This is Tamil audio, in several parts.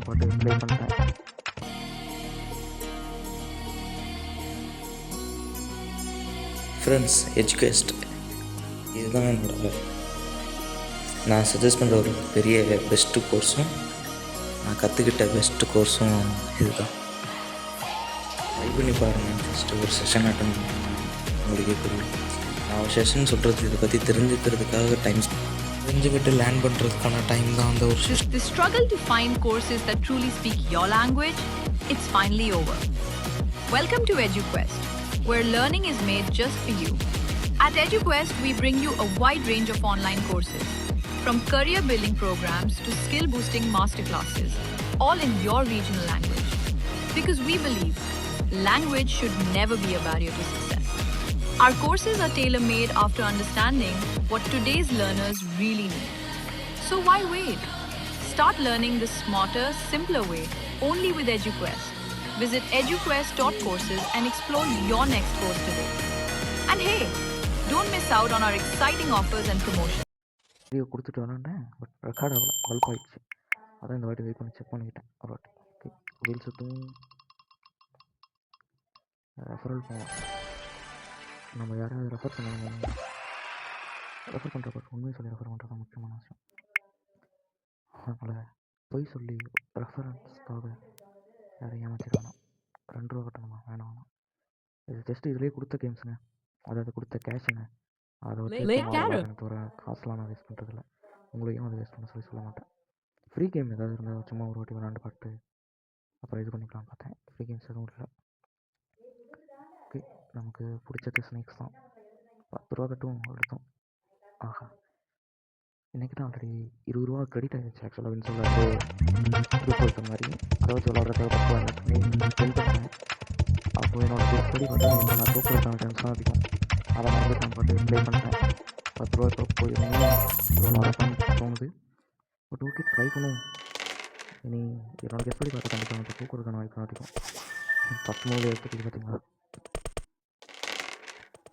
நான் பாட்டு ப்ளே பண்ணிட்டேன். ஃப்ரெண்ட்ஸ், எஜுகேஸ்ட் இதுதான் நான் சஜஸ்ட் பண்ணுற ஒரு பெரிய பெஸ்ட்டு கோர்ஸும் நான் கற்றுக்கிட்ட பெஸ்ட்டு கோர்ஸும் இதுதான். ட்ரை பண்ணி பாருங்கள். ஃபஸ்ட்டு ஒரு செஷன் அட்டன் உங்களுக்கே புரியும். நான் ஒரு செஷன் சொல்கிறது இதை பற்றி தெரிஞ்சுக்கிறதுக்காக தெரிஞ்சுக்கிட்டு லேர்ன் பண்ணுறதுக்கான டைம் தான் அந்த ஒரு session. The struggle to find courses that truly speak your language, it's finally over. Welcome to EduQuest, where learning is made just for you. At EduQuest, we bring you a wide range of online courses, from career building programs to skill boosting masterclasses, all in your regional language. Because we believe language should never be a barrier to success. Our courses are tailor-made after understanding what today's learners really need. So why wait? Start learning the smarter, simpler way only with EduQuest. Visit eduquest.courses and explore your next course today. And hey, don't miss out on our exciting offers and promotions. Video கொடுத்துட்டு வரேன்ட்டேன், பட் ரெக்கார்ட் ஆகல, பல்ப் ஆகிடுச்சு. அதான் இந்த வாட்டி வெயிட் பண்ணி செக் பண்ணிக்கிட்டேன் ஒரு வாட்டி. ஓகே, ரீல்ஸ் சுற்றும் ரெஃபரல் போவோம். நம்ம யாராவது ரெஃபர் பண்ணுவாங்க. ரெஃபர் பண்ணுறப்ப உண்மையை சொல்லி ரெஃபர் பண்ணுறது முக்கியமான விஷயம். அதனால் பொய் சொல்லி ரெஃபரன்ஸ்க்காக யாரையும் ஏமாற்றிடணும். 2 ரூபா கட்டணுமா? வேணாம். இது ஜஸ்ட் இதுலேயே கொடுத்த கேம்ஸுங்க, அதாவது கொடுத்த கேஷுங்க. அதை வச்சு தவிர காசுலாம் நான் வேஸ்ட் பண்ணுறதில்ல. உங்களையும் அதை வேஸ்ட் பண்ண சொல்ல மாட்டேன். ஃப்ரீ கேம் ஏதாவது இருந்தால் சும்மா ஒரு வாட்டி விளாண்டு பார்த்து அப்புறம் இது பண்ணிக்கலாம் பார்த்தேன். ஃப்ரீ கேம்ஸ் எதுவும் இல்லை. ஓகே, நமக்கு பிடிச்சது ஸ்னேக்ஸ் தான். 10 ரூபா கட்டும் எடுத்தோம். ஆஹா, இன்றைக்கி தான் ஆல்ரெடி 20 ரூபா கிரெடிட் ஆகிடுச்சு. ஆக்சுவலாக வின்சோலாக குரூப் ஒருத்த மாதிரி அதை வச்சு விளாட்றத 10 ரூபா ஸ்பெண்ட் பண்ணேன். அப்போ என்னோடய கேஸ் படி பார்த்தா நான் தூக்கிறதுக்கான சான்ஸ் தான் அதிகம். அதை வந்து நான் பாட்டு ப்ளே பண்ணிட்டேன். 10 ரூபா இப்போ போயிருந்தேன். இவ்வளோ வரப்பான்னு தோணுது. பட் ஓகே, ட்ரை பண்ணுவோம். இனி என்னோட கெஸ்ட் படி பார்த்து கண்டிப்பாக வந்து தூக்கிறதுக்கான வாய்ப்பு அதிகம். 10 மூணு எடுத்துக்கிட்டு பார்த்தீங்களா,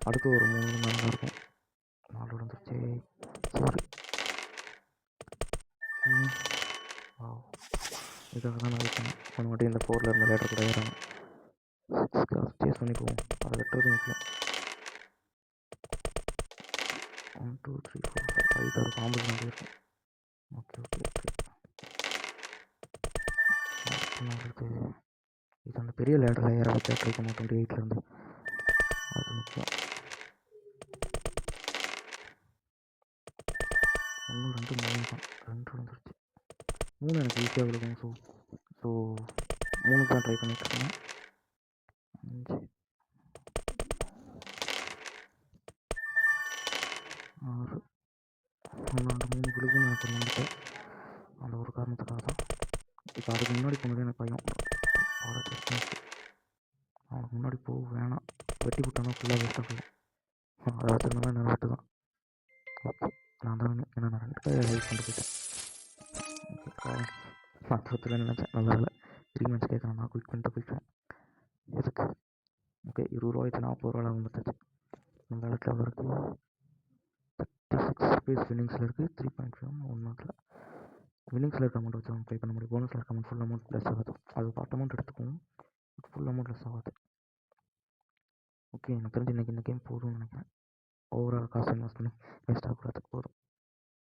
அடுத்து ஒரு 3 மணி நேரம் இருக்கும். 4 வந்துருச்சு. சாரி, இதுக்காக தான் நான் வைக்கணும். ஒன்று மட்டும் இந்த 4ல் இருந்த லேட்டர் கூட ஏறாங்க. 6 சேஸ் பண்ணி போவோம். அதை வெட்டுறது முக்கியம். 1 2 3 4 5 6 பாம்பு தான் இருக்கும். Okay okay okay. நம்மளுக்கு இது அந்த பெரிய லேடரில் ஏற வச்சா ட்ரை பண்ண 28லேருந்து, அது முக்கியம். 1 2 3 தான், 2 வந்துருச்சு. 3 எனக்கு ஈஸியாக விழுகும். ஸோ 3 தான் ட்ரை பண்ணிட்டுருக்கேன். 5 6 1 2 3 விழுகுன்னு எனக்கு ஒரு நம்பிக்கை. அந்த ஒரு காரணத்துக்காக தான். இப்போ அதுக்கு முன்னாடி போனது எனக்கு பயம். அவனுக்கு முன்னாடி போக வேணாம், வெட்டி விட்டானா ஃபுல்லாக வேஸ்ட்டாக போயிடும். அதை வச்சுருந்தா நான் வெட்டு தான். ஓகே, நான் தான் ஏன்னா நான் 2 கையை ஹெல்ப் பண்ணிட்டு போயிட்டேன். நான் தோத்துல நினச்சேன், நல்ல வேலை 3 மேட்ச் கேட்குறேன். நான் குயிக் பண்ணிட்டு போயிட்டேன். எதுக்கு? ஓகே, 20 ரூபாய்க்கு 40 ரூபா வந்துச்சு. நம்ம இடத்துல எவ்வளோ இருக்குது? 36 பேஸ் வின்னிங்ஸில் இருக்குது. 3.5 1 நாட்டில் வின்னிங்ஸில் இருக்க அமௌண்ட் வச்சு அவங்க ப்ளே பண்ண முடியும். போனஸில் இருக்க அமௌண்ட் ஃபுல் அமௌண்ட் ப்ளஸ் ஆகுது. அது பார்ட் அமௌண்ட் எடுத்துக்கும், ஃபுல் அமௌண்ட் ப்ளஸ் ஆகாது. ஓகே, எனக்கு தெரிஞ்சு இன்றைக்கி இந்த கேம் போதும்னு நினைக்கிறேன். ஓவரால் காசு இன்வெஸ்ட் பண்ணி வேஸ்ட் ஆகக்கூடாது. போதும்.